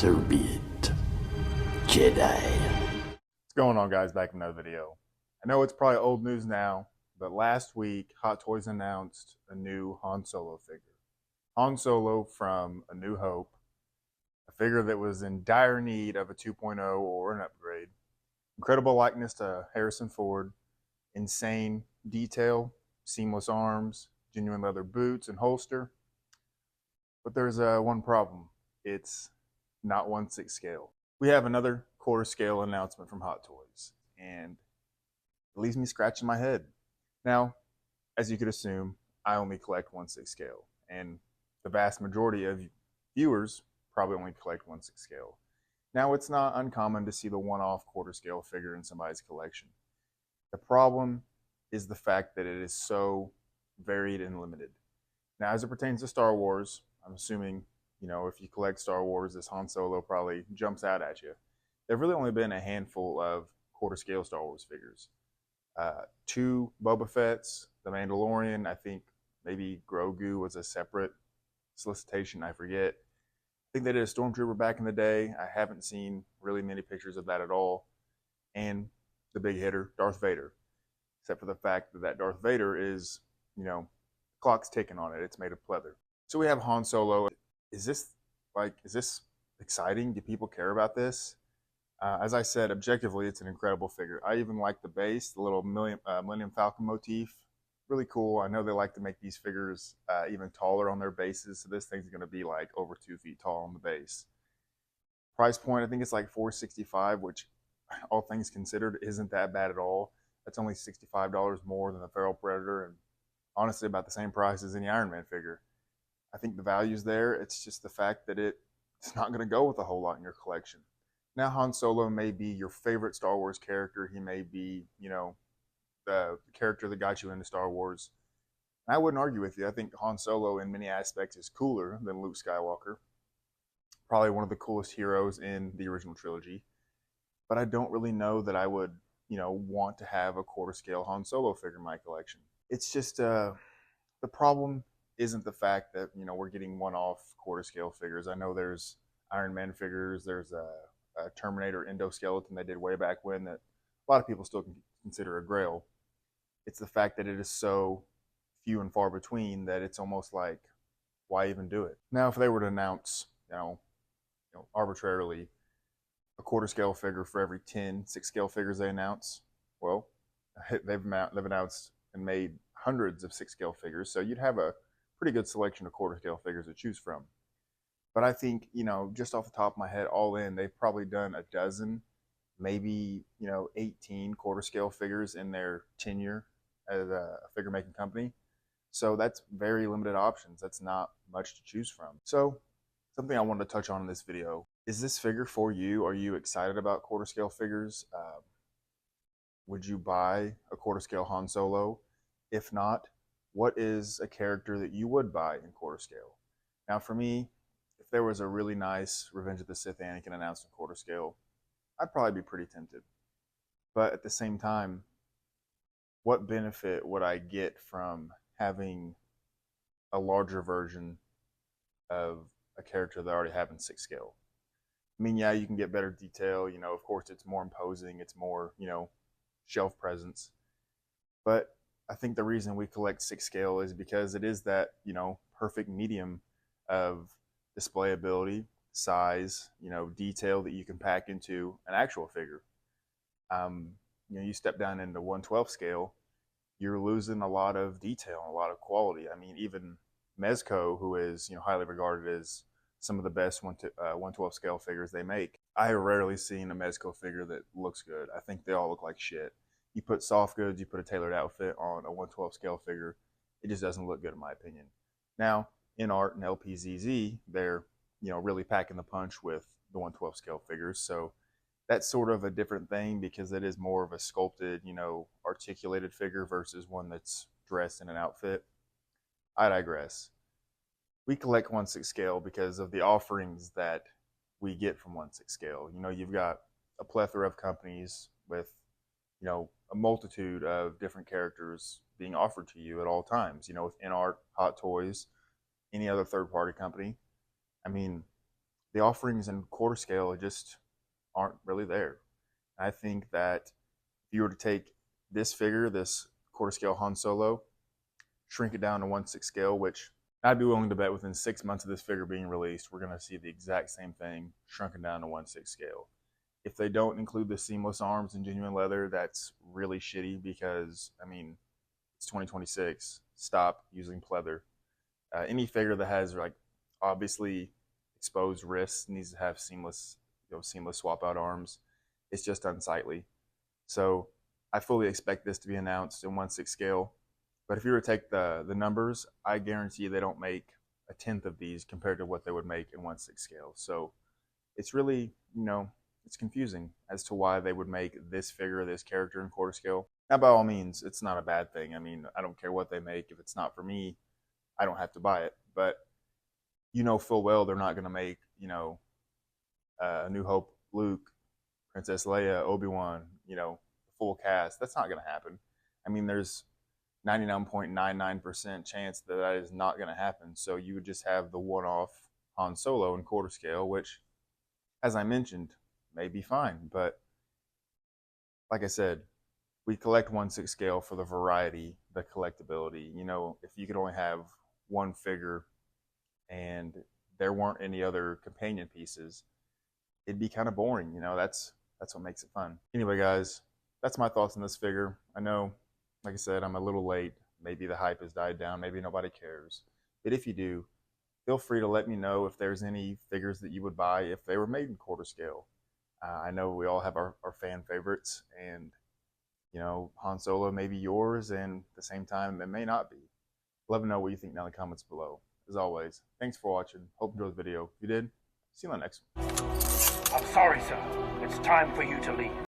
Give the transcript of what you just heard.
So be it, Jedi. What's going on, guys? Back in another video. I know it's probably old news now, but last week Hot Toys announced a new Han Solo figure. Han Solo from A New Hope, a figure that was in dire need of a 2.0 or an upgrade. Incredible likeness to Harrison Ford, insane detail, seamless arms, genuine leather boots and holster. But there's one problem. It's not 1/6 scale. We have another quarter scale announcement from Hot Toys, and it leaves me scratching my head. Now, as you could assume, I only collect 1/6 scale, and the vast majority of viewers probably only collect 1/6 scale. Now, it's not uncommon to see the one-off quarter scale figure in somebody's collection. The problem is the fact that it is so varied and limited. Now, as it pertains to Star Wars, I'm assuming, if you collect Star Wars, this Han Solo probably jumps out at you. There've really only been a handful of quarter scale Star Wars figures. 2 Boba Fett's, The Mandalorian, I think maybe Grogu was a separate solicitation, I forget. I think they did a Stormtrooper back in the day. I haven't seen really many pictures of that at all. And the big hitter, Darth Vader. Except for the fact that Darth Vader is, clock's ticking on it. It's made of pleather. So we have Han Solo. Is this exciting? Do people care about this? As I said, objectively, it's an incredible figure. I even like the base, the little Millennium Falcon motif. Really cool. I know they like to make these figures even taller on their bases, so this thing's going to be like over 2 feet tall on the base. Price point, I think it's like $465, which, all things considered, isn't that bad at all. That's only $65 more than the Feral Predator, and honestly about the same price as any Iron Man figure. I think the value's there. It's just the fact that it's not going to go with a whole lot in your collection. Now, Han Solo may be your favorite Star Wars character. He may be, the character that got you into Star Wars. And I wouldn't argue with you. I think Han Solo, in many aspects, is cooler than Luke Skywalker. Probably one of the coolest heroes in the original trilogy. But I don't really know that I would, want to have a quarter scale Han Solo figure in my collection. It's just the problem isn't the fact that we're getting one-off quarter scale figures. I know there's Iron Man figures. There's a Terminator endoskeleton they did way back when that a lot of people still consider a grail. It's the fact that it is so few and far between that it's almost like, why even do it? Now, if they were to announce, arbitrarily a quarter scale figure for every 10 6 scale figures they announce, well, they've announced and made hundreds of 6 scale figures, so you'd have a pretty good selection of quarter scale figures to choose from. But I think, just off the top of my head, all in, they've probably done a dozen, maybe, 18 quarter scale figures in their tenure as a figure making company. So that's very limited options. That's not much to choose from. So something I wanted to touch on in this video, is this figure for you? Are you excited about quarter scale figures? Would you buy a quarter scale Han Solo? If not, what is a character that you would buy in quarter scale? Now, for me, if there was a really nice Revenge of the Sith Anakin announced in quarter scale, I'd probably be pretty tempted. But at the same time, what benefit would I get from having a larger version of a character that I already have in 6 scale? I mean, yeah, you can get better detail. Of course, it's more imposing. It's more, shelf presence. But I think the reason we collect 6 scale is because it is that, perfect medium of displayability, size, detail that you can pack into an actual figure. You step down into 1/12 scale, you're losing a lot of detail and a lot of quality. I mean, even Mezco, who is highly regarded as some of the best 1/12 scale figures they make, I have rarely seen a Mezco figure that looks good. I think they all look like shit. You put soft goods, you put a tailored outfit on a 1/12 scale figure, it just doesn't look good in my opinion. Now, InArt and LPZZ, they're really packing the punch with the 1/12 scale figures. So that's sort of a different thing because it is more of a sculpted, articulated figure versus one that's dressed in an outfit. I digress. We collect 1/6 scale because of the offerings that we get from 1/6 scale. You've got a plethora of companies with, a multitude of different characters being offered to you at all times, with InArt, Hot Toys, any other third-party company. I mean, the offerings in quarter scale just aren't really there. I think that if you were to take this figure, this quarter scale Han Solo, shrink it down to 1/6 scale, which I'd be willing to bet within 6 months of this figure being released, we're going to see the exact same thing shrunken down to 1/6 scale. If they don't include the seamless arms and genuine leather, that's really shitty because, I mean, it's 2026. Stop using pleather. Any figure that has like obviously exposed wrists needs to have seamless, seamless swap out arms. It's just unsightly. So I fully expect this to be announced in 1/6 scale. But if you were to take the numbers, I guarantee they don't make a tenth of these compared to what they would make in 1/6 scale. So it's really, it's confusing as to why they would make this figure, this character in quarter scale. Now, by all means, it's not a bad thing. I mean, I don't care what they make. If it's not for me, I don't have to buy it. But full well they're not going to make, A New Hope, Luke, Princess Leia, Obi-Wan, the full cast. That's not going to happen. I mean, there's 99.99% chance that that is not going to happen. So you would just have the one-off Han Solo in quarter scale, which, as I mentioned, may be fine. But like I said, we collect 1/6 scale for the variety, the collectability. If you could only have one figure and there weren't any other companion pieces, it'd be kind of boring. That's what makes it fun. Anyway, guys, that's my thoughts on this figure. I know, like I said, I'm a little late. Maybe the hype has died down. Maybe nobody cares. But if you do, feel free to let me know if there's any figures that you would buy if they were made in quarter scale. I know we all have our fan favorites, and Han Solo may be yours, and at the same time, it may not be. Let me know what you think down in the comments below. As always, thanks for watching. Hope you enjoyed the video. If you did, see you on the next one. I'm sorry, sir. It's time for you to leave.